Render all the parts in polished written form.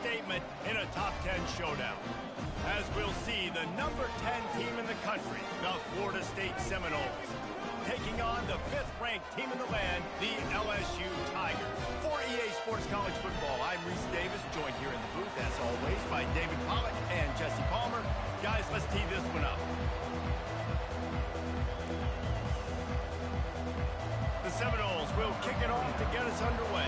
statement in a top 10 showdown. As we'll see, the number 10 team in the country, the Florida State Seminoles, taking on the 5th-ranked team in the land, the LSU Tigers. For EA Sports College Football, I'm Reese Davis, joined here in the booth, as always, by David Pollock and Jesse Palmer. Guys, let's tee this one up. The Seminoles will kick it off to get us underway.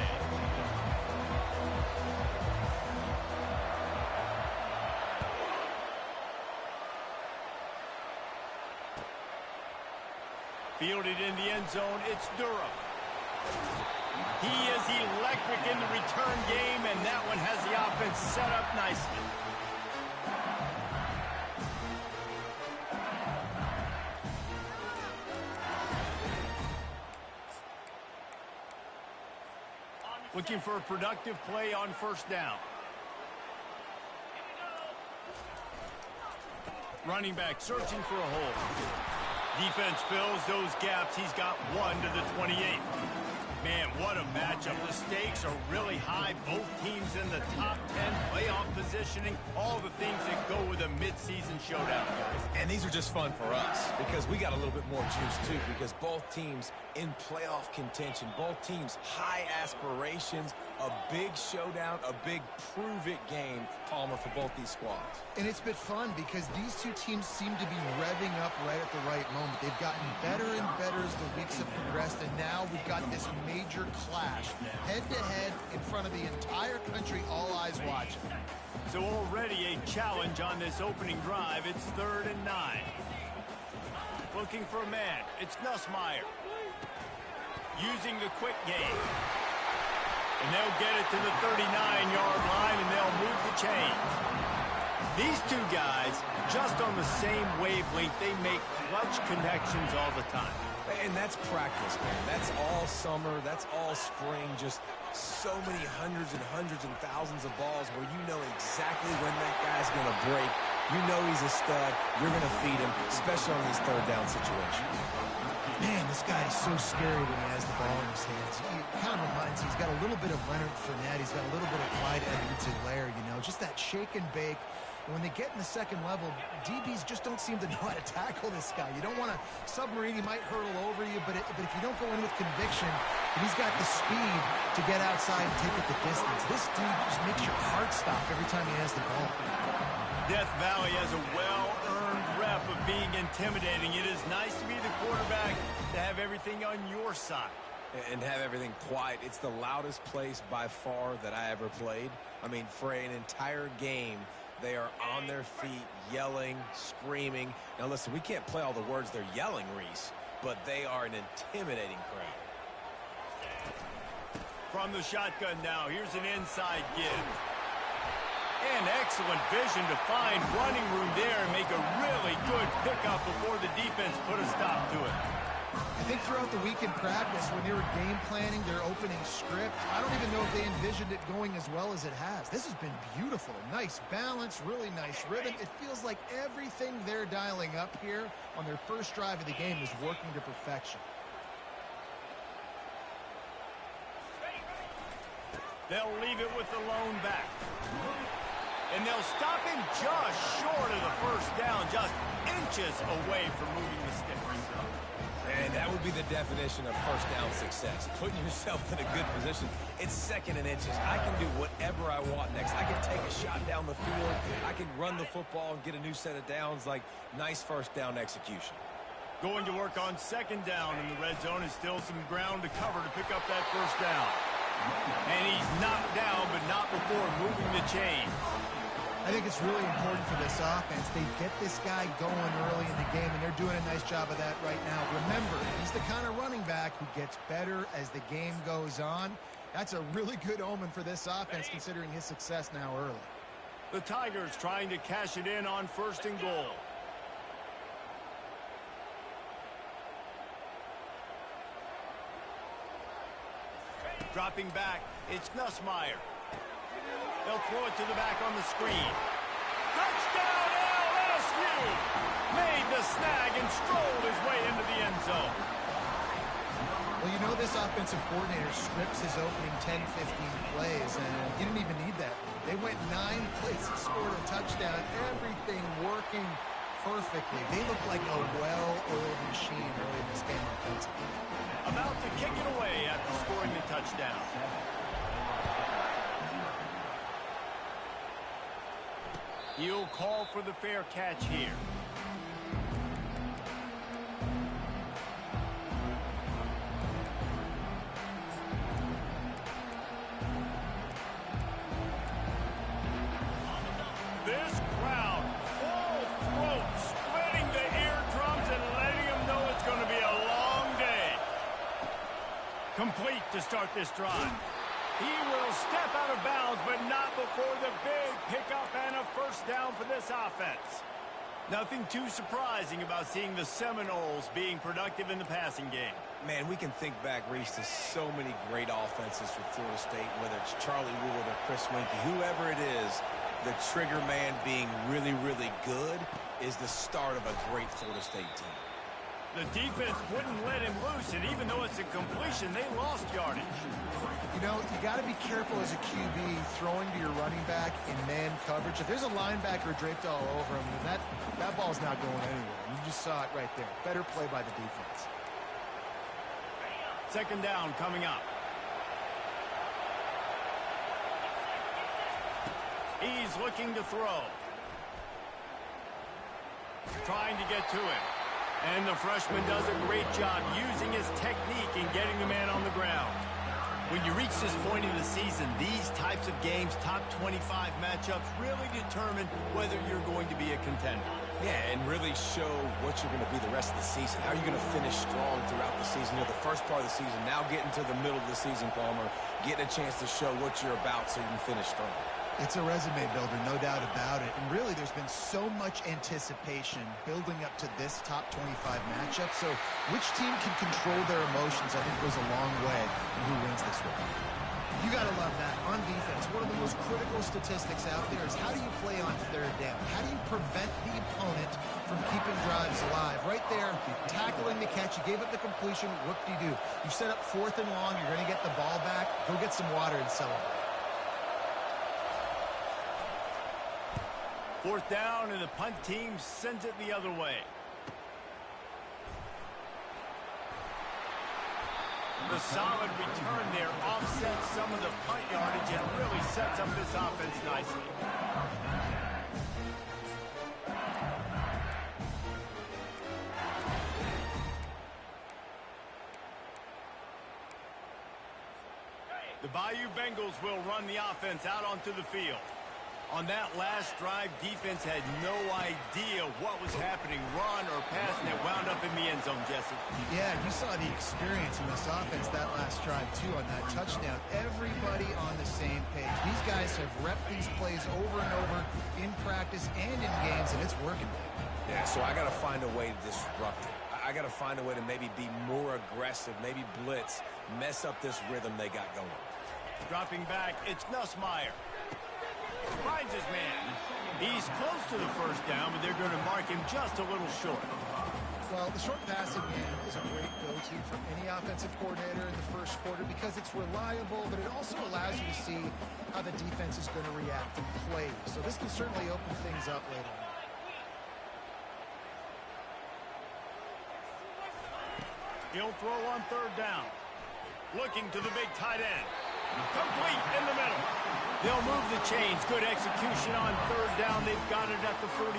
Fielded in the end zone, it's Durham. He is electric in the return game, and that one has the offense set up nicely. Looking for a productive play on first down. Running back searching for a hole. Defense fills those gaps. He's got one to the 28. Man, what a matchup. The stakes are really high. Both teams in the top 10, playoff positioning, all the things that go with a midseason showdown, guys. And these are just fun for us because we got a little bit more juice, too, because both teams in playoff contention, both teams high aspirations, a big showdown, a big prove-it game, Palmer, for both these squads. And it's been fun because these two teams seem to be revving up right at the right moment. They've gotten better and better as the weeks have progressed, and now we've got this major clash, head-to-head in front of the entire country, all eyes watching. So already a challenge on this opening drive. It's 3rd and 9. Looking for a man. It's Nussmeier. Using the quick game. And they'll get it to the 39-yard line, and they'll move the chains. These two guys, just on the same wavelength, they make clutch connections all the time. And that's practice, man. That's all summer. That's all spring. Just so many hundreds and thousands of balls where you know exactly when that guy's going to break. You know he's a stud. You're going to feed him, especially on these third down situations. Man, this guy is so scary when he has the ball in his hands. He kind of reminds me, he's got a little bit of Leonard Fournette. He's got a little bit of Clyde Edwards-Helaire, you know, just that shake and bake. And when they get in the second level, DBs just don't seem to know how to tackle this guy. You don't want to submarine. He might hurtle over you, but if you don't go in with conviction, and he's got the speed to get outside and take it the distance. This dude just makes your heart stop every time he has the ball. Death Valley has a well-earned rep of being intimidating. It is nice to be the quarterback, to have everything on your side. And have everything quiet. It's the loudest place by far that I ever played. I mean, for an entire game, they are on their feet, yelling, screaming. Now, listen, we can't play all the words they're yelling, Reese, but they are an intimidating crowd. From the shotgun now, here's an inside give. And excellent vision to find running room there and make a really good pickup before the defense put a stop to it. I think throughout the week in practice, when they were game planning their opening script, I don't even know if they envisioned it going as well as it has. This has been beautiful. Nice balance, really nice rhythm. It feels like everything they're dialing up here on their first drive of the game is working to perfection. They'll leave it with the lone back. And they'll stop him just short of the first down, just inches away from moving the sticks. And that would be the definition of first down success. Putting yourself in a good position. It's 2nd and inches. I can do whatever I want next. I can take a shot down the field. I can run the football and get a new set of downs. Like, nice first down execution. Going to work on 2nd down in the red zone. Is still some ground to cover to pick up that first down. And he's knocked down, but not before moving the chain. I think it's really important for this offense. They get this guy going early in the game, and they're doing a nice job of that right now. Remember, he's the kind of running back who gets better as the game goes on. That's a really good omen for this offense, considering his success now early. The Tigers trying to cash it in on 1st and goal. Dropping back, it's Nussmeier. They'll throw it to the back on the screen. Touchdown, LSU! Made the snag and strolled his way into the end zone. Well, you know this offensive coordinator scripts his opening 10, 15 plays, and you didn't even need that. They went 9 plays and scored a touchdown. Everything working perfectly. They look like a well-oiled machine early in this game offensively. About to kick it away after scoring the touchdown. He'll call for the fair catch here. This crowd, full throat, splitting the eardrums and letting them know it's going to be a long day. Complete to start this drive. He will step out of bounds, but not before the big pickup and a first down for this offense. Nothing too surprising about seeing the Seminoles being productive in the passing game. Man, we can think back, Reese, to so many great offenses for Florida State, whether it's Charlie Wood or Chris Winkie, whoever it is, the trigger man being really, really good is the start of a great Florida State team. The defense wouldn't let him loose, and even though it's a completion, they lost yardage. You know, you got to be careful as a QB throwing to your running back in man coverage. If there's a linebacker draped all over him, then that ball's not going anywhere. You just saw it right there. Better play by the defense. Second down coming up. He's looking to throw. Trying to get to him. And the freshman does a great job using his technique and getting the man on the ground. When you reach this point in the season, these types of games, top 25 matchups, really determine whether you're going to be a contender. Yeah, and really show what you're going to be the rest of the season. How are you going to finish strong throughout the season? You know, the first part of the season, now getting to the middle of the season, Palmer, getting a chance to show what you're about so you can finish strong. It's a resume builder, no doubt about it. And really, there's been so much anticipation building up to this top 25 matchup. So which team can control their emotions, I think, goes a long way in who wins this one. You got to love that. On defense, one of the most critical statistics out there is how do you play on third down? How do you prevent the opponent from keeping drives alive? Right there, tackling the catch. You gave up the completion. What do? You set up 4th and long. You're going to get the ball back. Go get some water and celebrate. 4th down, and the punt team sends it the other way. The solid return there offsets some of the punt yardage and really sets up this offense nicely. The Bayou Bengals will run the offense out onto the field. On that last drive, defense had no idea what was happening, run or pass, and it wound up in the end zone, Jesse. Yeah, you saw the experience in this offense that last drive, too, on that touchdown. Everybody on the same page. These guys have repped these plays over and over in practice and in games, and it's working. Yeah, so I got to find a way to disrupt it. I got to find a way to maybe be more aggressive, maybe blitz, mess up this rhythm they got going. Dropping back, it's Nussmeier. Finds his man. He's close to the first down, but they're going to mark him just a little short. Well, the short passing game is a great go-to for any offensive coordinator in the first quarter because it's reliable, but it also allows you to see how the defense is going to react and play. So this can certainly open things up later on. He'll throw on 3rd down. Looking to the big tight end. Complete in the middle. They'll move the chains. Good execution on 3rd down. They've got it at the 31.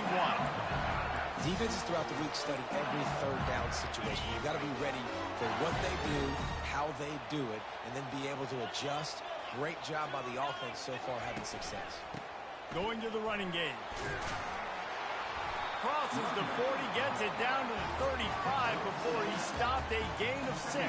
Defenses throughout the week study every 3rd down situation. You've got to be ready for what they do, how they do it, and then be able to adjust. Great job by the offense so far having success. Going to the running game. Crosses the 40, gets it down to the 35 before he stopped a gain of 6.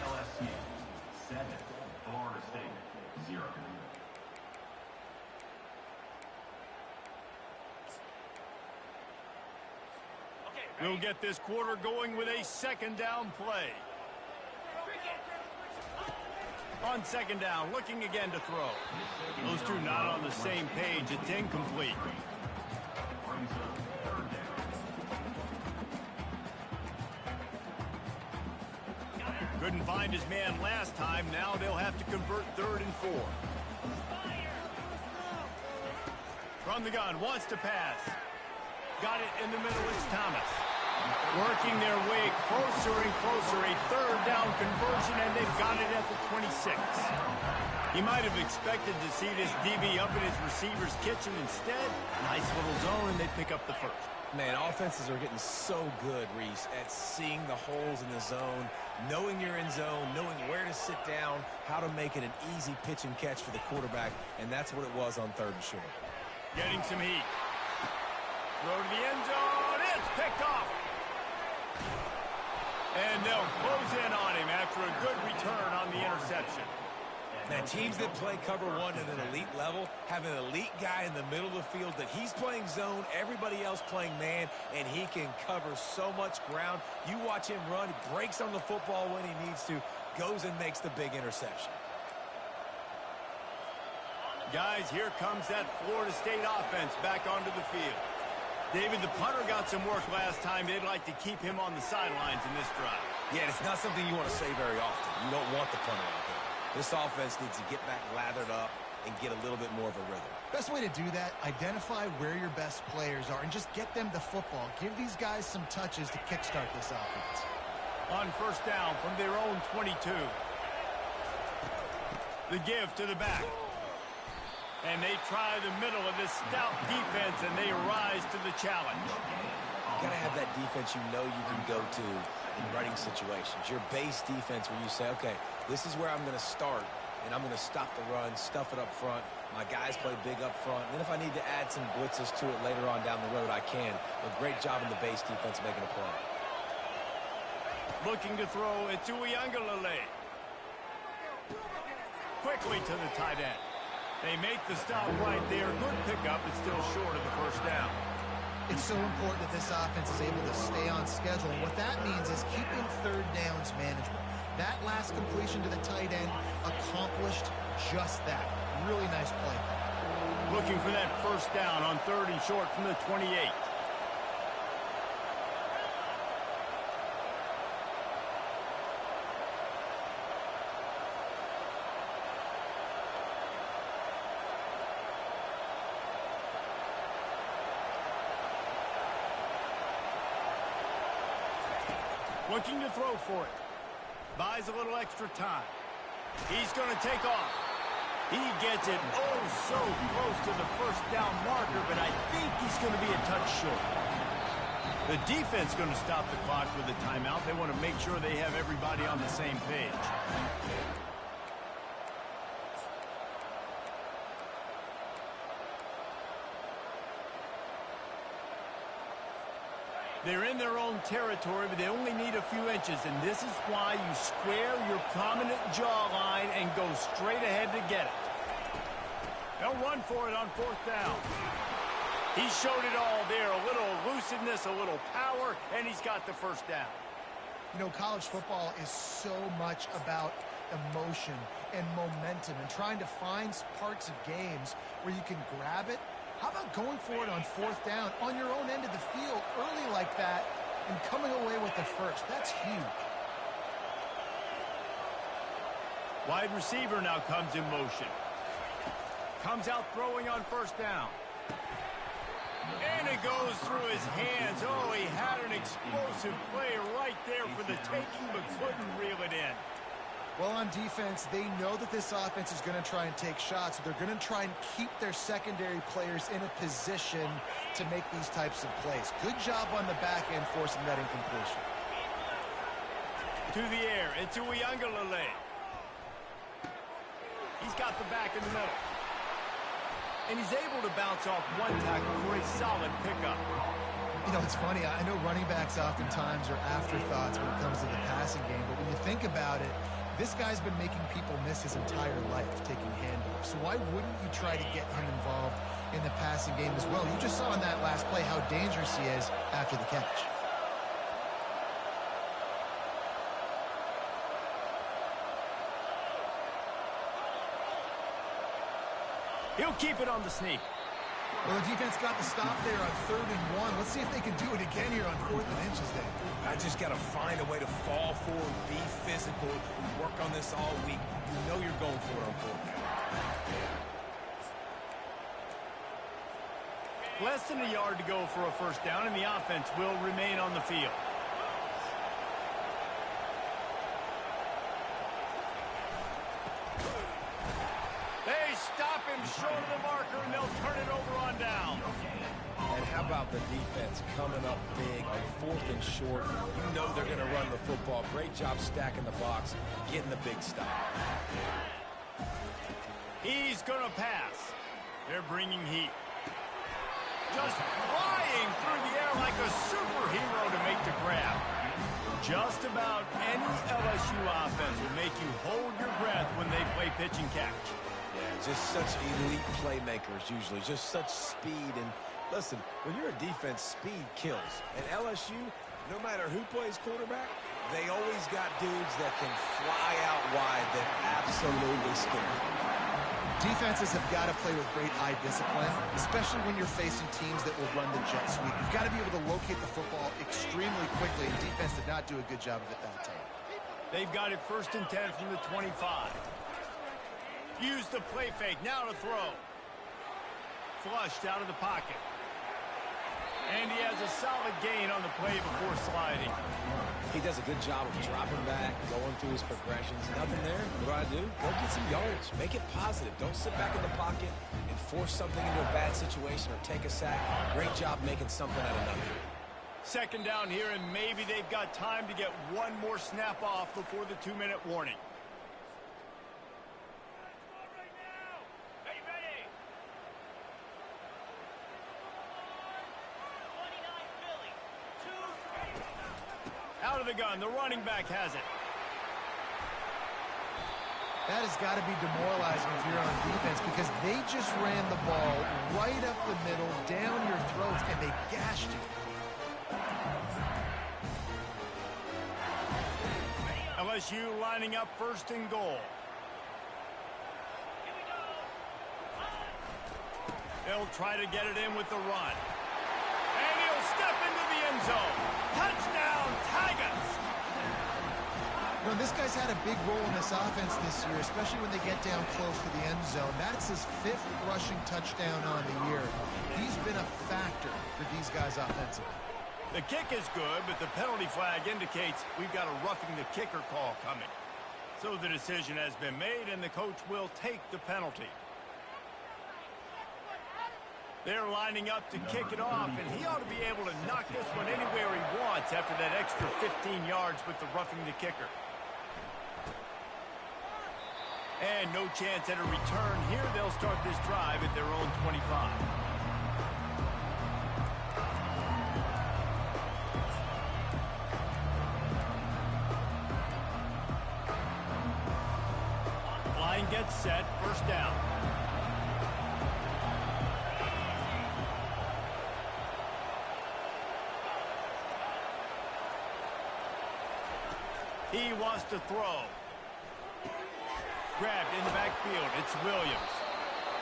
LSU 7, Florida State 0. We'll get this quarter going with a 2nd down play. On second down, looking again to throw. Those two not on the same page. It's incomplete. Brings up third down. Couldn't find his man last time. Now they'll have to convert 3rd and 4. From the gun, wants to pass. Got it in the middle. It's Thomas. Working their way closer and closer. A 3rd down conversion, and they've got it at the 26. He might have expected to see this DB up in his receiver's kitchen. Instead, nice little zone, and they pick up the first. Man, offenses are getting so good, Reese, at seeing the holes in the zone, knowing you're in zone, knowing where to sit down, how to make it an easy pitch and catch for the quarterback, and that's what it was on 3rd and short. Getting some heat. Throw to the end zone. It's picked off. And they'll close in on him after a good return on the interception. Now, teams that play cover one at an elite level have an elite guy in the middle of the field that he's playing zone, everybody else playing man, and he can cover so much ground. You watch him run, breaks on the football when he needs to, goes and makes the big interception. Guys, here comes that Florida State offense back onto the field. David, the punter got some work last time. They'd like to keep him on the sidelines in this drive. Yeah, it's not something you want to say very often. You don't want the punter out there. This offense needs to get back lathered up and get a little bit more of a rhythm. Best way to do that, identify where your best players are and just get them the football. Give these guys some touches to kickstart this offense. On 1st down from their own 22. The give to the back. And they try the middle of this stout defense, and they rise to the challenge. You got to have that defense you know you can go to in running situations. Your base defense where you say, okay, this is where I'm going to start, and I'm going to stop the run, stuff it up front. My guys play big up front. And then if I need to add some blitzes to it later on down the road, I can. A great job in the base defense making a play. Looking to throw, it's Uiagalelei. Quickly to the tight end. They make the stop right there. Good pickup, but still short of the 1st down. It's so important that this offense is able to stay on schedule. And what that means is keeping 3rd downs manageable. That last completion to the tight end accomplished just that. Really nice play. Looking for that 1st down on 3rd and short from the 28. Looking to throw for it. Buys a little extra time. He's going to take off. He gets it oh so close to the 1st down marker, but I think he's going to be a touch short. The defense going to stop the clock with a timeout. They want to make sure they have everybody on the same page. They're in their own territory, but they only need a few inches, and this is why you square your prominent jawline and go straight ahead to get it. They'll run for it on 4th down. He showed it all there, a little elusiveness, a little power, and he's got the 1st down. You know, college football is so much about emotion and momentum and trying to find parts of games where you can grab it. How about going for it on 4th down on your own end of the field early like that and coming away with the 1st? That's huge. Wide receiver now comes in motion. Comes out throwing on 1st down. And it goes through his hands. Oh, he had an explosive play right there for the taking, but couldn't reel it in. Well, on defense, they know that this offense is going to try and take shots. They're going to try and keep their secondary players in a position to make these types of plays. Good job on the back end forcing that incompletion. To the air, it's Uiagalelei. He's got the back in the middle. And he's able to bounce off one tackle for a solid pickup. You know, it's funny. I know running backs oftentimes are afterthoughts when it comes to the passing game, but when you think about it, this guy's been making people miss his entire life taking handoffs. So why wouldn't you try to get him involved in the passing game as well? You just saw in that last play how dangerous he is after the catch. He'll keep it on the sneak. Well, the defense got the stop there on 3rd and 1. Let's see if they can do it again here on 4th and inches there. I just got to find a way to fall forward, be physical, work on this all week. You know you're going for it on 4th down. Less than a yard to go for a first down, and the offense will remain on the field. They stop him short of the marker, and they'll turn it over on down. And how about the defense coming up big on 4th and short? You know they're going to run the football. Great job stacking the box, getting the big stop. He's going to pass. They're bringing heat. Just flying through the air like a superhero to make the grab. Just about any LSU offense will make you hold your breath when they play pitch and catch. Yeah, just such elite playmakers usually, just such speed. And listen, when you're a defense, speed kills. And LSU, no matter who plays quarterback, they always got dudes that can fly out wide that absolutely scare. Defenses have got to play with great eye discipline, especially when you're facing teams that will run the jet sweep. You've got to be able to locate the football extremely quickly, and defense did not do a good job of it that time. They've got it 1st and 10 from the 25. Use the play fake, now to throw. Flushed out of the pocket. And he has a solid gain on the play before sliding. He does a good job of dropping back, going through his progressions. Nothing there. What do? Go get some yardage. Make it positive. Don't sit back in the pocket and force something into a bad situation or take a sack. Great job making something out of nothing. 2nd down here, and maybe they've got time to get one more snap off before the 2-minute warning. Out of the gun, the running back has it. That has got to be demoralizing if you're on defense because they just ran the ball right up the middle, down your throats, and they gashed you. LSU lining up 1st and goal. They'll try to get it in with the run. And he'll step into the end zone. Touchdown, Tigers! You know, this guy's had a big role in this offense this year, especially when they get down close to the end zone. That's his 5th rushing touchdown on the year. He's been a factor for these guys offensively. The kick is good, but the penalty flag indicates we've got a roughing the kicker call coming. So the decision has been made, and the coach will take the penalty. They're lining up to kick it off, and he ought to be able to knock this one anywhere he wants after that extra 15 yards with the roughing the kicker. And no chance at a return here. They'll start this drive at their own 25. Line gets set, 1st down. He wants to throw. Grabbed in the backfield. It's Williams.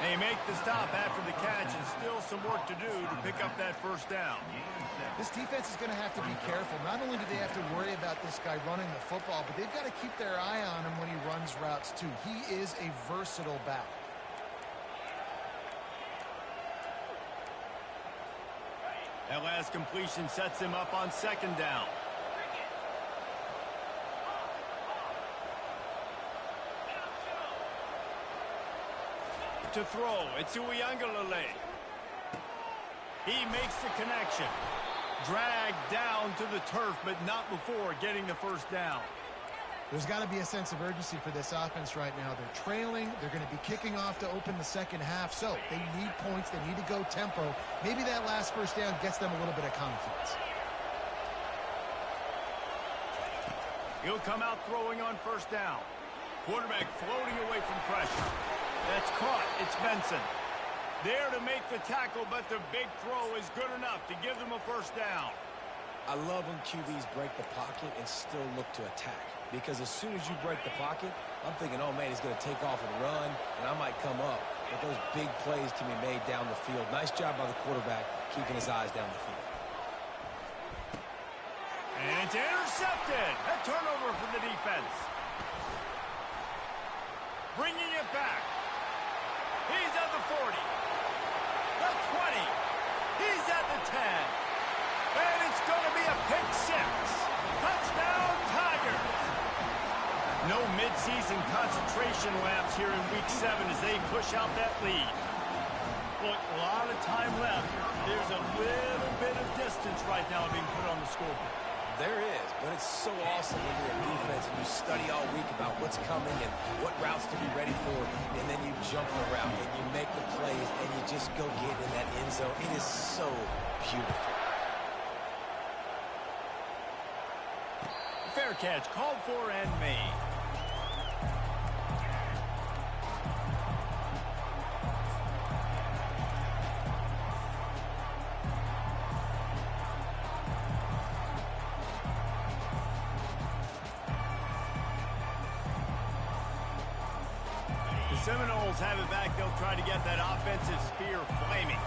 They make the stop after the catch, and still some work to do to pick up that 1st down. This defense is going to have to be careful. Not only do they have to worry about this guy running the football, but they've got to keep their eye on him when he runs routes, too. He is a versatile back. That last completion sets him up on 2nd down. To throw, it's Uiagalelei. He makes the connection. Dragged down to the turf, but not before getting the 1st down. There's got to be a sense of urgency for this offense right now. They're trailing. They're going to be kicking off to open the 2nd half, so they need points. They need to go tempo. Maybe that last 1st down gets them a little bit of confidence. He'll come out throwing on 1st down. Quarterback floating away from pressure. That's caught. It's Benson. There to make the tackle, but the big throw is good enough to give them a 1st down. I love when QBs break the pocket and still look to attack. Because as soon as you break the pocket, I'm thinking, oh, man, he's going to take off and run, and I might come up. but those big plays can be made down the field. Nice job by the quarterback keeping his eyes down the field. And it's intercepted. A turnover for the defense. Bringing it back. He's at the 40. The 20. He's at the 10. And it's going to be a pick six. Touchdown, Tigers. No midseason concentration lapse here in Week 7 as they push out that lead. Look, a lot of time left. There's a little bit of distance right now being put on the scoreboard. There is, but it's so awesome when you're in defense and you study all week about what's coming and what routes to be ready for, and then you jump the route and you make the plays and you just go get in that end zone. It is so beautiful. Fair catch called for and made. Seminoles have it back. They'll try to get that offensive spear flaming.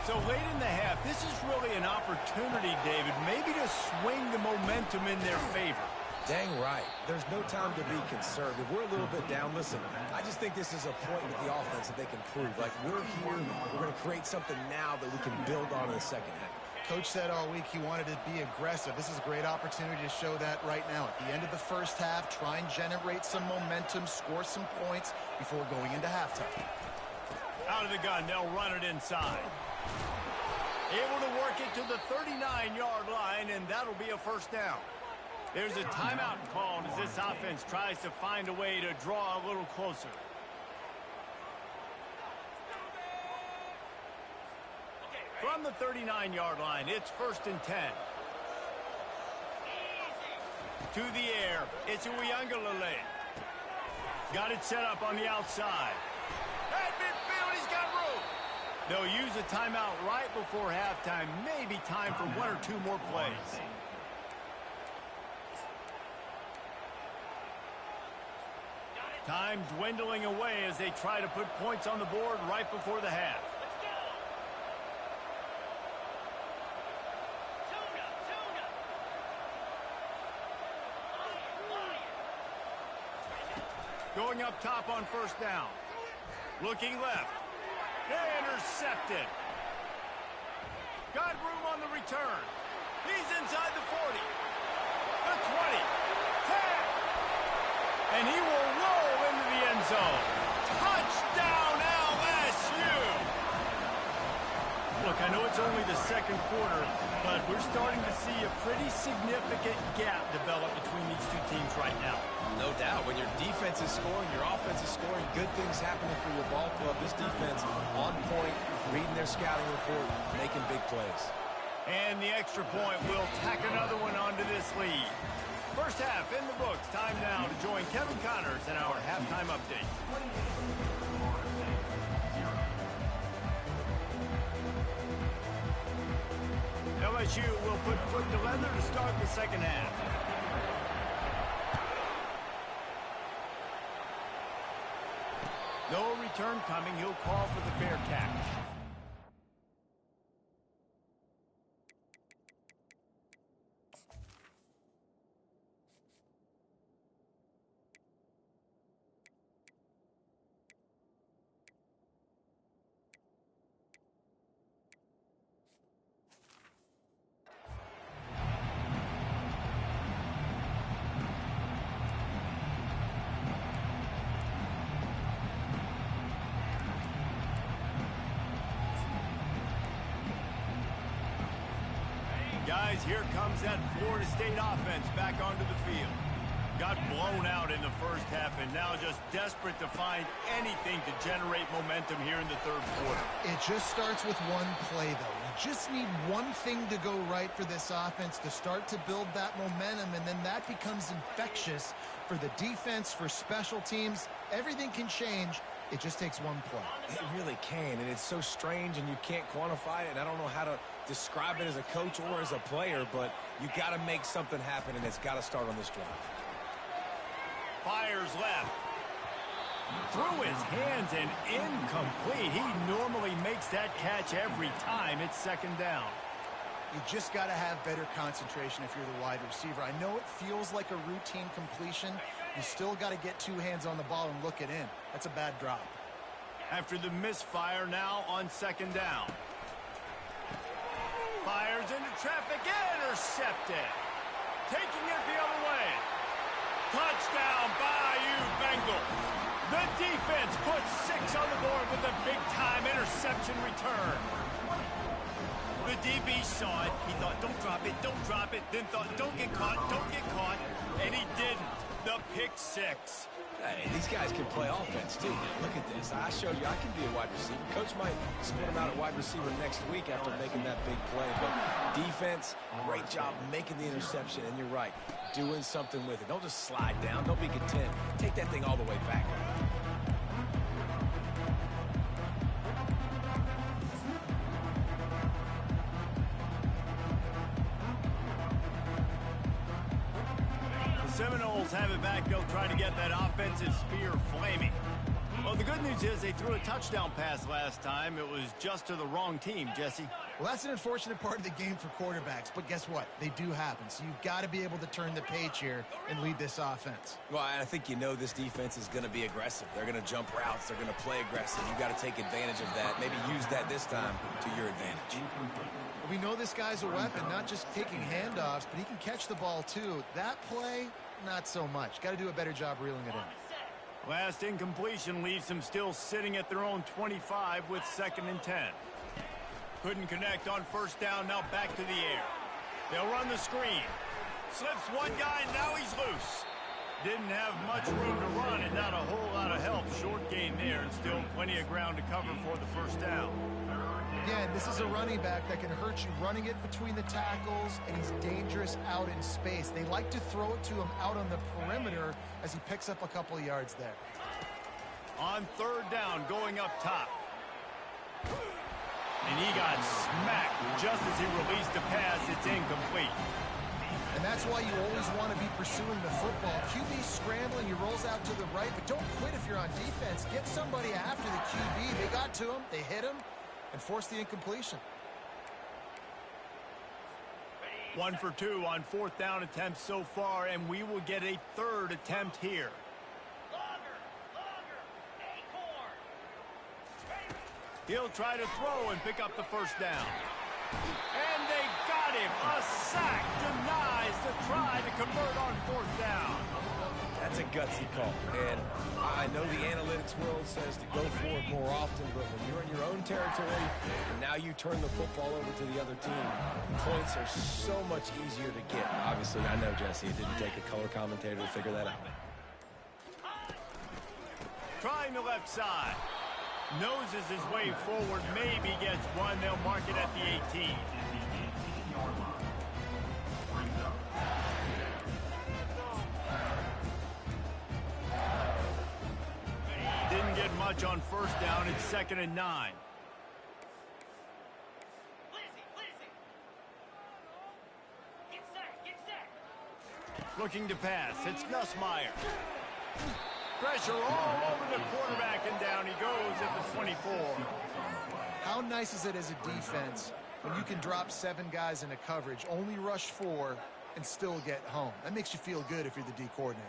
So late in the half, this is really an opportunity, David, maybe to swing the momentum in their favor. Dang right. There's no time to be conservative. We're a little bit down. Listen, I just think this is a point with the offense that they can prove. Like, we're here, we're going to create something now that we can build on in the second half. Coach said all week he wanted to be aggressive. This is a great opportunity to show that right now. At the end of the first half, try and generate some momentum, score some points before going into halftime. Out of the gun, they'll run it inside. Able to work it to the 39-yard line, and that'll be a first down. There's a timeout called as this offense tries to find a way to draw a little closer. From the 39-yard line, it's 1st and 10. To the air, it's Uiagalelei. Got it set up on the outside. At midfield, he's got room. They'll use a timeout right before halftime. Maybe time for one or two more plays. Time dwindling away as they try to put points on the board right before the half. Going up top on first down. Looking left. Intercepted. Got room on the return. He's inside the 40. The 20. 10. And he will roll into the end zone. Touchdown, LSU! Look, I know it's only the second quarter, but we're starting to see a pretty significant gap develop between these two teams right now. No doubt. When your defense is scoring, your offense is scoring, good things happening for your ball club. This defense on point, reading their scouting report, making big plays. And the extra point will tack another one onto this lead. First half in the books. Time now to join Kevin Connors in our halftime update. LSU will put foot to leather to start the second half. No return coming. He'll call for the fair catch. Guys, here comes that Florida State offense back onto the field. Got blown out in the first half and now just desperate to find anything to generate momentum here in the third quarter. It just starts with one play, though. You just need one thing to go right for this offense to start to build that momentum, and then that becomes infectious for the defense, for special teams. Everything can change. It just takes one play. It really can, and it's so strange, and you can't quantify it, and I don't know how to describe it as a coach or as a player, but you got to make something happen, and it's got to start on this drive. Fires left. Through his hands and incomplete. He normally makes that catch every time. It's second down. You just got to have better concentration if you're the wide receiver. I know it feels like a routine completion. You still got to get two hands on the ball and look it in. That's a bad drop. After the misfire, now on second down. Fires into traffic, intercepted. Taking it the other way. Touchdown, Bayou Bengals. The defense puts 6 on the board with a big-time interception return. The DB saw it. He thought, don't drop it, don't drop it. Then thought, don't get caught, don't get caught. And he didn't. The pick 6. Hey, these guys can play offense, too. Look at this. I showed you I can be a wide receiver. Coach might split him out at wide receiver next week after making that big play. But defense, great job making the interception. And you're right, doing something with it. Don't just slide down. Don't be content. Take that thing all the way back. Seminoles have it back. They'll try to get that offensive spear flaming. Well, the good news is they threw a touchdown pass last time. It was just to the wrong team, Jesse. Well, that's an unfortunate part of the game for quarterbacks, but guess what? They do happen. So you've got to be able to turn the page here and lead this offense. Well, I think you know this defense is going to be aggressive. They're going to jump routes. They're going to play aggressive. You've got to take advantage of that. Maybe use that this time to your advantage. We know this guy's a weapon, not just taking handoffs, but he can catch the ball too. That play, not so much. Got to do a better job reeling it in. Last incompletion leaves them still sitting at their own 25 with 2nd and 10. Couldn't connect on first down. Now back to the air. They'll run the screen. Slips one guy, now he's loose. Didn't have much room to run and not a whole lot of help. Short gain there and still plenty of ground to cover for the first down. Again, this is a running back that can hurt you running it between the tackles, and he's dangerous out in space. They like to throw it to him out on the perimeter as he picks up a couple of yards there. On third down, going up top. And he got smacked just as he released the pass. It's incomplete. And that's why you always want to be pursuing the football. QB scrambling, he rolls out to the right, but don't quit if you're on defense. Get somebody after the QB. They got to him, they hit him, and forced the incompletion. 1 for 2 on 4th down attempts so far, and we will get a 3rd attempt here. He'll try to throw and pick up the first down. And they got him. A sack denies the try to convert on 4th down. That's a gutsy call. And I know the analytics world says to go for it more often, but when you're in your own territory and now you turn the football over to the other team, points are so much easier to get. Obviously, I know, Jesse, it didn't take a color commentator to figure that out. Trying the left side. Noses his way forward, maybe gets one. They'll mark it at the 18. Didn't get much on first down. It's 2nd and 9. Looking to pass. It's Nussmeier. Pressure all over the quarterback, and down he goes at the 24. How nice is it as a defense when you can drop 7 guys into coverage, only rush 4, and still get home? That makes you feel good if you're the D coordinator.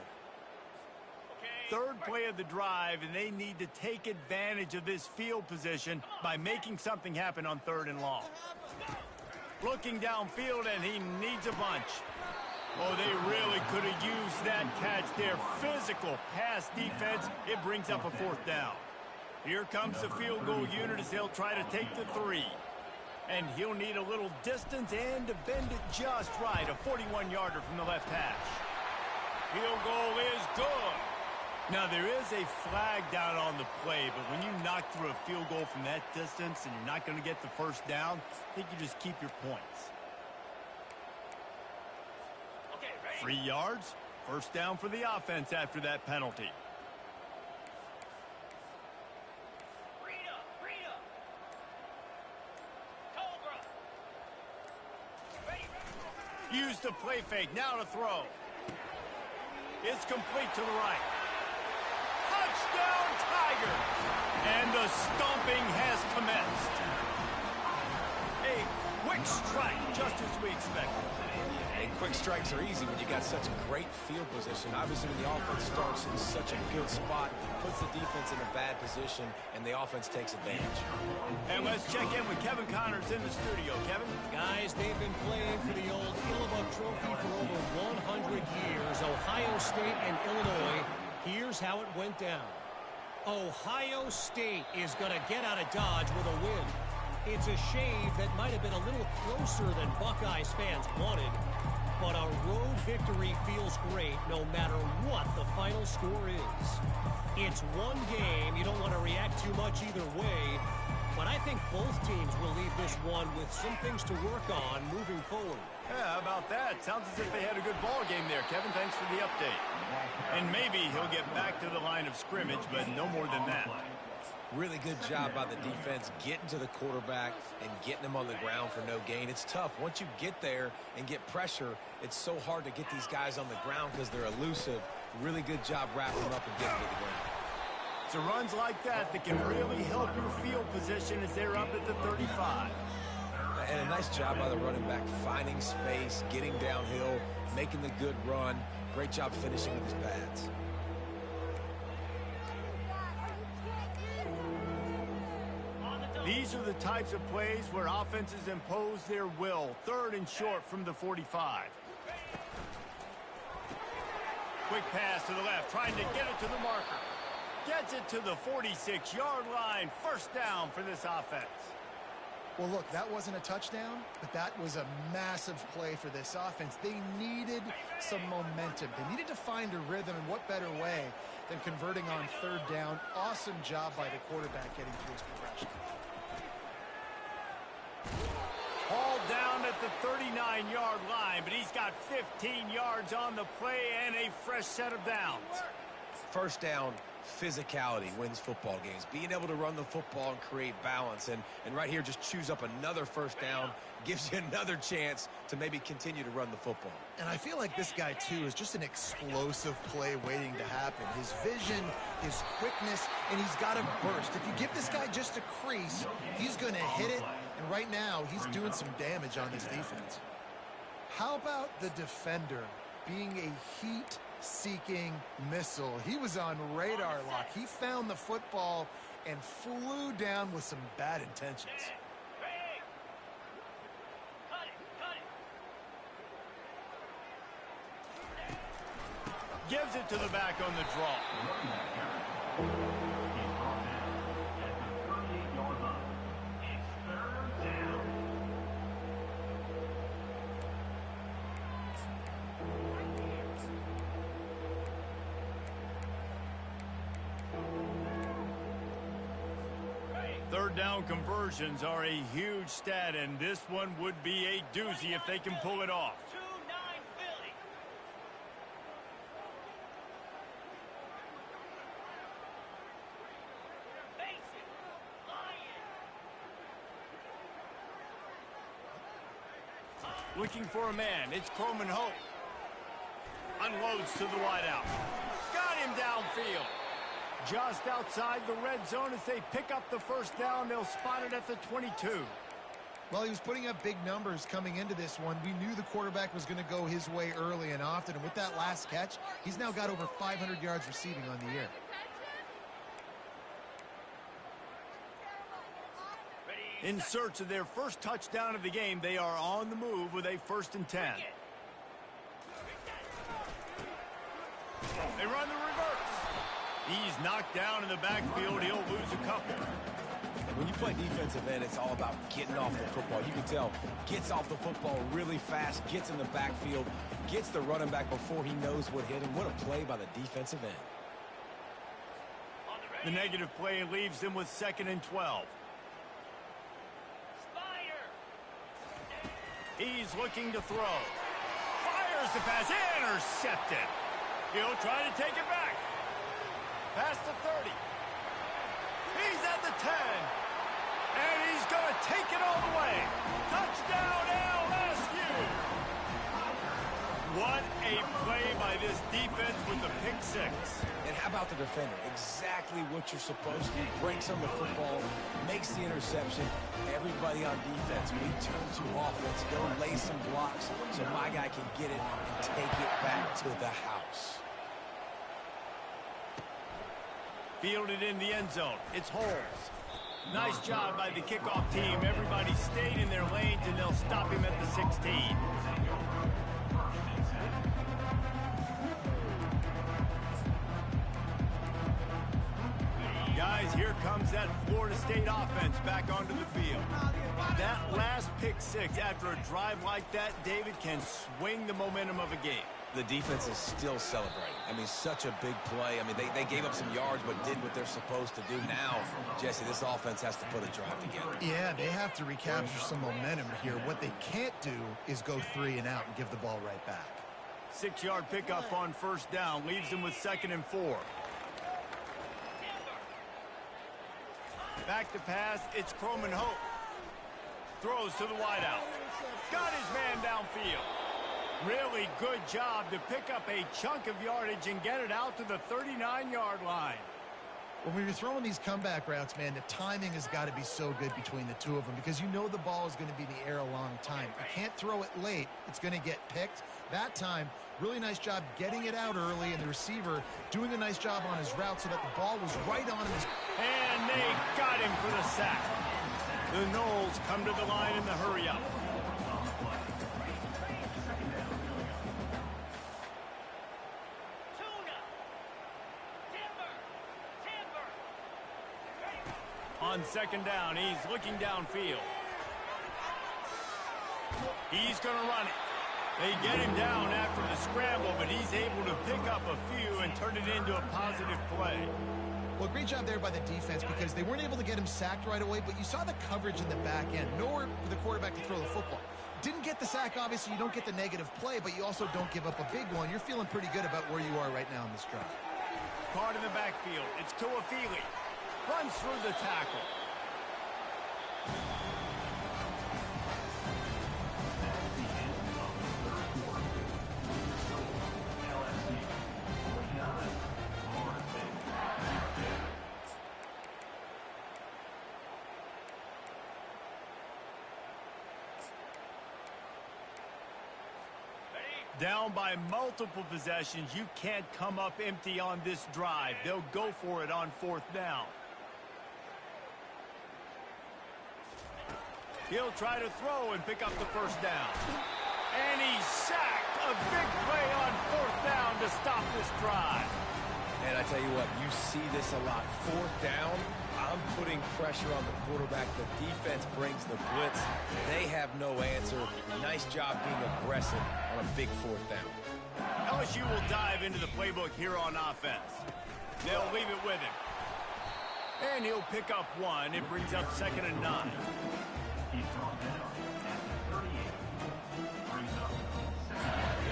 3rd play of the drive, and they need to take advantage of this field position by making something happen on 3rd and long. Looking downfield, and he needs a bunch. Oh, they really could have used that catch there. Physical pass defense. It brings up a 4th down. Here comes the field goal unit as they'll try to take the 3. And he'll need a little distance and to bend it just right. A 41-yarder from the left hash. Field goal is good. Now, there is a flag down on the play, but when you knock through a field goal from that distance and you're not going to get the first down, I think you just keep your points. 3 yards, first down for the offense after that penalty. Use the play fake, now to throw. It's complete to the right. Touchdown! Touchdown, Tiger! And the stomping has commenced. A quick strike, just as we expected. And quick strikes are easy when you got such great field position. Obviously, when the offense starts in such a good spot, puts the defense in a bad position, and the offense takes advantage. And let's check in with Kevin Connors in the studio. Kevin? Guys, they've been playing for the old Illinois Trophy for over 100 years. Ohio State and Illinois. Here's how it went down. Ohio State is going to get out of Dodge with a win. It's a shave that might have been a little closer than Buckeyes fans wanted, but a road victory feels great no matter what the final score is. It's one game. You don't want to react too much either way, but I think both teams will leave this one with some things to work on moving forward. Yeah, how about that? Sounds as if they had a good ball game there, Kevin. Thanks for the update. And maybe he'll get back to the line of scrimmage, but no more than that. Really good job by the defense getting to the quarterback and getting him on the ground for no gain. It's tough. Once you get there and get pressure, it's so hard to get these guys on the ground because they're elusive. Really good job wrapping them up and getting to the ground. It's runs like that that can really help your field position as they're up at the 35. And a nice job by the running back, finding space, getting downhill, making the good run. Great job finishing with his pads. These are the types of plays where offenses impose their will. 3rd and short from the 45. Quick pass to the left, trying to get it to the marker. Gets it to the 46-yard line. 1st down for this offense. Well, look, that wasn't a touchdown, but that was a massive play for this offense. They needed some momentum. They needed to find a rhythm, and what better way than converting on 3rd down. Awesome job by the quarterback getting through his progression. Hauled down at the 39-yard line, but he's got 15 yards on the play and a fresh set of downs. 1st down, physicality wins football games. Being able to run the football and create balance. And right here, just choose up another 1st down, gives you another chance to maybe continue to run the football. And I feel like this guy, too, is just an explosive play waiting to happen. His vision, his quickness, and he's got a burst. If you give this guy just a crease, he's going to hit it. And right now, he's doing some damage on this defense. How about the defender being a heat-seeking missile? He was on radar lock. He found the football and flew down with some bad intentions. Gives it to the back on the draw. Third down conversions are a huge stat, and this one would be a doozy if they can pull it off. Looking for a man. It's Coleman Hope. Unloads to the wideout. Got him downfield. Just outside the red zone as they pick up the 1st down. They'll spot it at the 22. Well, he was putting up big numbers coming into this one. We knew the quarterback was going to go his way early and often. And with that last catch, he's now got over 500 yards receiving on the year. In search of their first touchdown of the game, they are on the move with a 1st and 10. They run the reverse. He's knocked down in the backfield. He'll lose a couple. When you play defensive end, it's all about getting off the football. You can tell, gets off the football really fast, gets in the backfield, gets the running back before he knows what hit him. What a play by the defensive end. The negative play leaves them with 2nd and 12. He's looking to throw. Fires the pass. Intercepted. He'll try to take it back. Past the 30. He's at the 10. And he's going to take it all the way. Touchdown, LSU. What a Great play by this defense with the pick six. And how about the defender? Exactly what you're supposed to do. Breaks on the football, makes the interception. Everybody on defense, we turn to offense. Go lay some blocks so my guy can get it and take it back to the house. Fielded in the end zone. It's Holmes. Nice job by the kickoff team. Everybody stayed in their lanes, and they'll stop him at the 16. Guys, here comes that Florida State offense back onto the field. That last pick six after a drive like that, David, can swing the momentum of a game. The defense is still celebrating. I mean, such a big play. I mean, they gave up some yards but did what they're supposed to do. Now, Jesse, this offense has to put a drive together. Yeah, they have to recapture some momentum here. What they can't do is go 3 and out and give the ball right back. 6-yard pickup on first down leaves them with 2nd and 4. Back to pass, it's Croman Hope. Throws to the wideout. Got his man downfield. Really good job to pick up a chunk of yardage and get it out to the 39-yard line. When you're throwing these comeback routes, man, the timing has got to be so good between the two of them because you know the ball is going to be in the air a long time. You can't throw it late. It's going to get picked. That time, really nice job getting it out early, and the receiver doing a nice job on his route so that the ball was right on him. And they got him for the sack. The Knowles come to the line in the hurry-up. On 2nd down, he's looking downfield. He's going to run it. They get him down after the scramble, but he's able to pick up a few and turn it into a positive play. Well, great job there by the defense because they weren't able to get him sacked right away, but you saw the coverage in the back end. Nowhere for the quarterback to throw the football. Didn't get the sack, obviously. You don't get the negative play, but you also don't give up a big one. You're feeling pretty good about where you are right now in this drive. Caught in the backfield. It's Tuafili. Runs through the tackle. LSU 49, Florida State. Down by multiple possessions. You can't come up empty on this drive. They'll go for it on 4th down. He'll try to throw and pick up the 1st down. And he's sacked. A big play on 4th down to stop this drive. And I tell you what, you see this a lot. 4th down, I'm putting pressure on the quarterback. The defense brings the blitz. They have no answer. Nice job being aggressive on a big 4th down. LSU will dive into the playbook here on offense. They'll leave it with him. And he'll pick up 1. It brings up 2nd and 9. He's brought down at the 38. Brings up 2nd and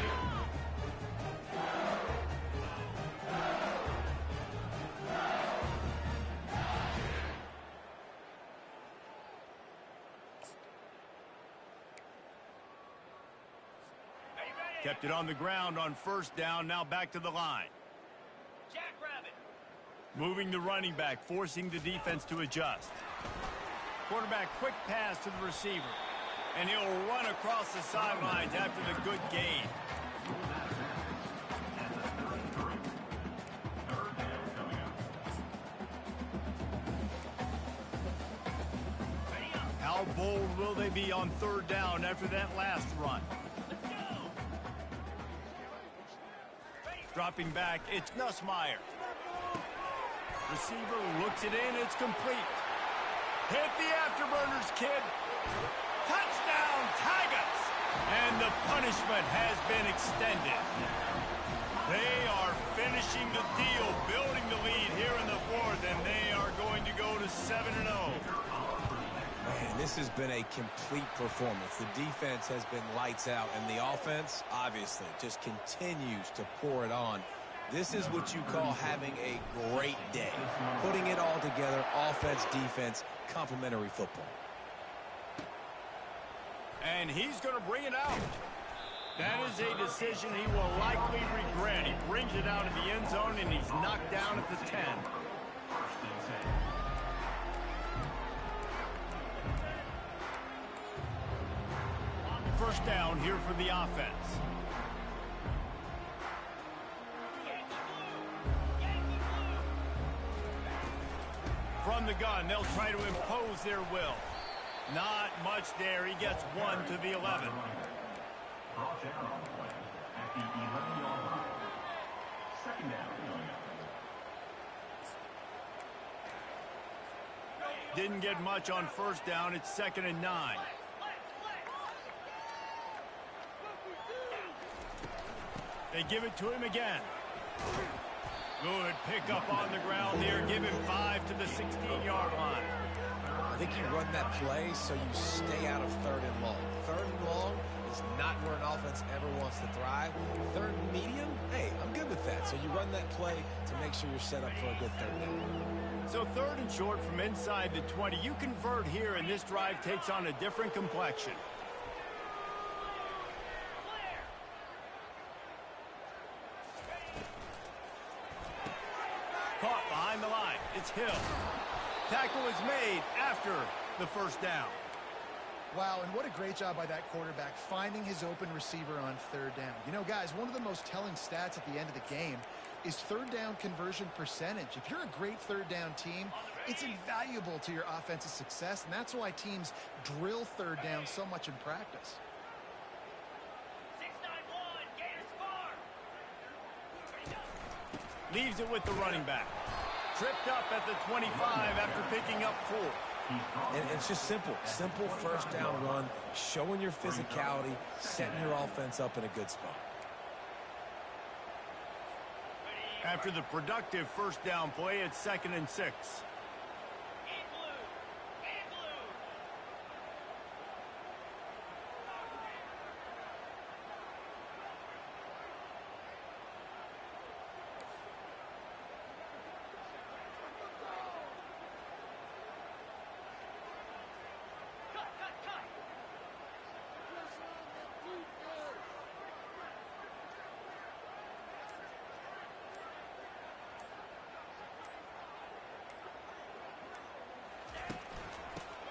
8. Kept it on the ground on 1st down. Now back to the line. Jackrabbit. Moving the running back, forcing the defense to adjust. Quarterback quick pass to the receiver. And he'll run across the sidelines after the good gain. How bold will they be on 3rd down after that last run? Dropping back, it's Nussmeier. Receiver looks it in, it's complete. Hit the afterburners, kid. Touchdown, Tigers! And the punishment has been extended. They are finishing the deal, building the lead here in the 4th, and they are going to go to 7-0. Man, this has been a complete performance. The defense has been lights out, and the offense, obviously, just continues to pour it on. This is what you call having a great day. Putting it all together, offense, defense, complementary football. And he's going to bring it out. That is a decision he will likely regret. He brings it out of the end zone, and he's knocked down at the 10. First down here for the offense. From the gun, they'll try to impose their will. Not much there. He gets 1 to the 11. Brought down on the play at the 11-yard line. Second down. Didn't get much on first down. It's 2nd and 9. They give it to him again. Good pickup on the ground there. Give him 5 to the 16-yard line. I think you run that play so you stay out of 3rd and long. 3rd and long is not where an offense ever wants to thrive. 3rd and medium, hey, I'm good with that. So you run that play to make sure you're set up for a good 3rd down. So 3rd and short from inside the 20. You convert here, and this drive takes on a different complexion. Caught behind the line. It's Hill. Tackle is made after the first down. Wow, and what a great job by that quarterback finding his open receiver on 3rd down. You know, guys, one of the most telling stats at the end of the game is 3rd down conversion percentage. If you're a great 3rd down team, it's invaluable to your offensive success, and that's why teams drill 3rd down so much in practice. 691, Gators far. Leaves it with the running back. Tripped up at the 25 after picking up 4. And it's just simple. Simple first down run, showing your physicality, setting your offense up in a good spot. After the productive first down play, it's 2nd and 6.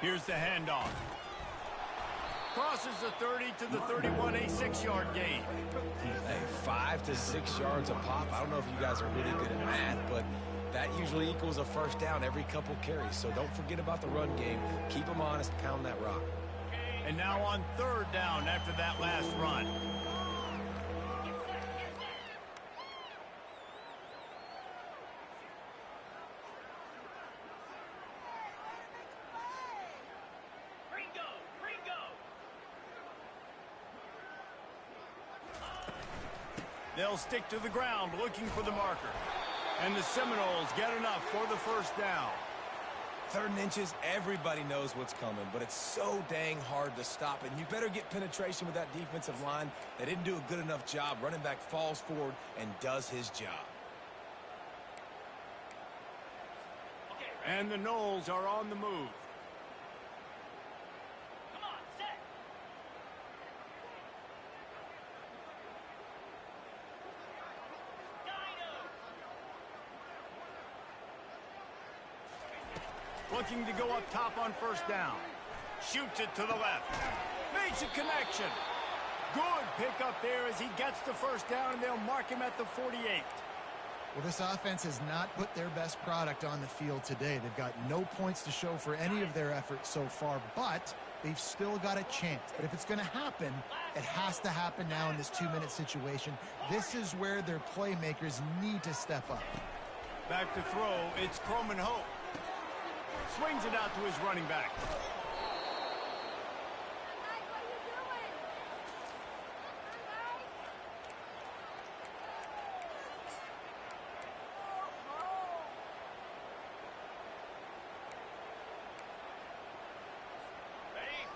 Here's the handoff. Crosses the 30 to the 31, a 6-yard gain. Hey, 5 to 6 yards a pop. I don't know if you guys are really good at math, but that usually equals a first down every couple carries. So don't forget about the run game. Keep them honest, pound that rock. And now on 3rd down after that last run. They'll stick to the ground looking for the marker. And the Seminoles get enough for the first down. 3rd and inches, everybody knows what's coming, but it's so dang hard to stop. And you better get penetration with that defensive line. They didn't do a good enough job. Running back falls forward and does his job. And the Noles are on the move. Looking to go up top on first down. Shoots it to the left. Makes a connection. Good pickup there as he gets the first down, and they'll mark him at the 48. Well, this offense has not put their best product on the field today. They've got no points to show for any of their efforts so far, but they've still got a chance. But if it's going to happen, it has to happen now in this 2-minute situation. This is where their playmakers need to step up. Back to throw, it's Coleman Hope. Swings it out to his running back.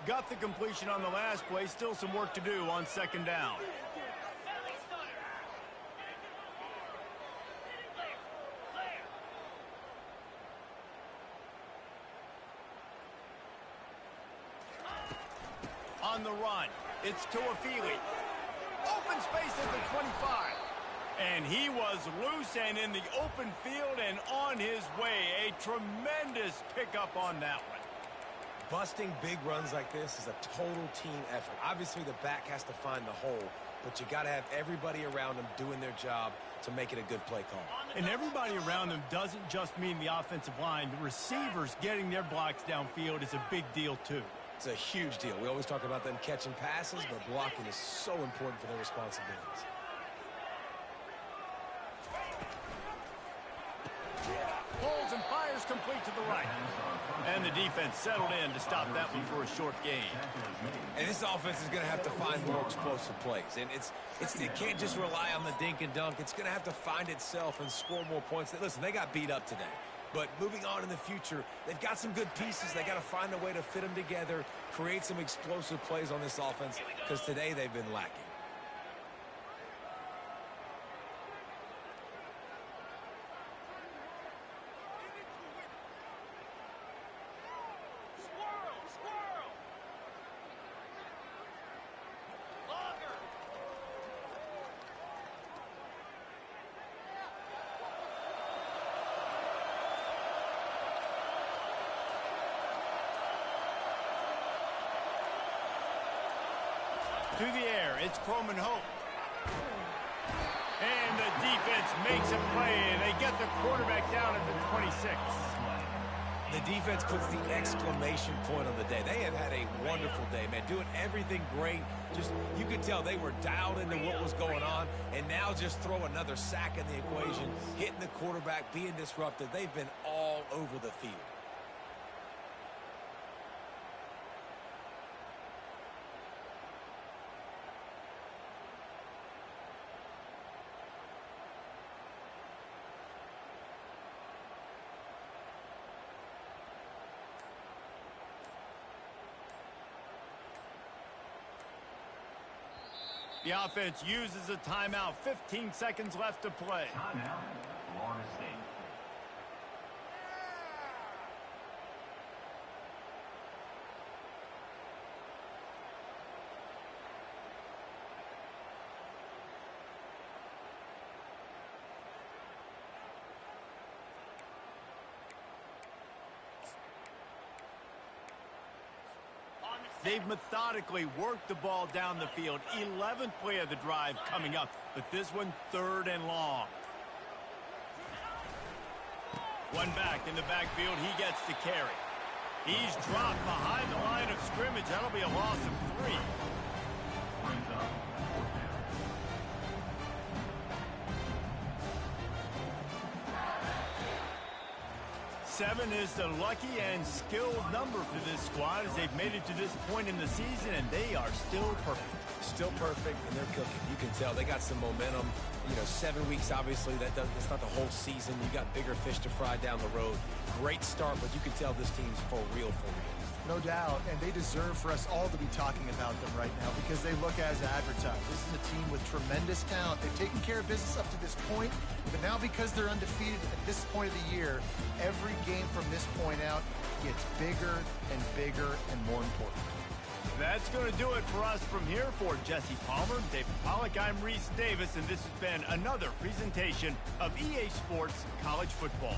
Got the completion on the last play. Still some work to do on 2nd down. On the run, it's Tuafili. Open space at the 25. And he was loose and in the open field and on his way. A tremendous pickup on that one. Busting big runs like this is a total team effort. Obviously, the back has to find the hole, but you got to have everybody around him doing their job to make it a good play call. And everybody around them doesn't just mean the offensive line. The receivers getting their blocks downfield is a big deal, too. It's a huge deal. We always talk about them catching passes, but blocking is so important for their responsibilities. Pulls and fires complete to the right. And the defense settled in to stop that one for a short gain. And this offense is going to have to find more explosive plays. And it can't just rely on the dink and dunk. It's going to have to find itself and score more points. Listen, they got beat up today. But moving on in the future, they've got some good pieces. They got to find a way to fit them together, create some explosive plays on this offense, because today they've been lacking. Through the air, it's Croman Hope. And the defense makes a play, and they get the quarterback down at the 26. The defense puts the exclamation point on the day. They have had a wonderful day, man, doing everything great. Just, you could tell they were dialed into what was going on, and now just throw another sack in the equation, hitting the quarterback, being disruptive. They've been all over the field. The offense uses a timeout. 15 seconds left to play. Timeout, Florida State. They've methodically worked the ball down the field. 11th play of the drive coming up, but this one 3rd and long. One back in the backfield. He gets to carry. He's dropped behind the line of scrimmage. That'll be a loss of 3. Brings up 4th down. 7 is the lucky and skilled number for this squad as they've made it to this point in the season, and they are still perfect. Still perfect, and they're cooking. You can tell they got some momentum. You know, 7 weeks, obviously, that's not the whole season. You got bigger fish to fry down the road. Great start, but you can tell this team's for real, for real. No doubt, and they deserve for us all to be talking about them right now because they look as advertised. This is a team with tremendous talent. They've taken care of business up to this point, but now because they're undefeated at this point of the year, every game from this point out gets bigger and bigger and more important. That's going to do it for us from here. For Jesse Palmer, David Pollack, I'm Reese Davis, and this has been another presentation of EA Sports College Football.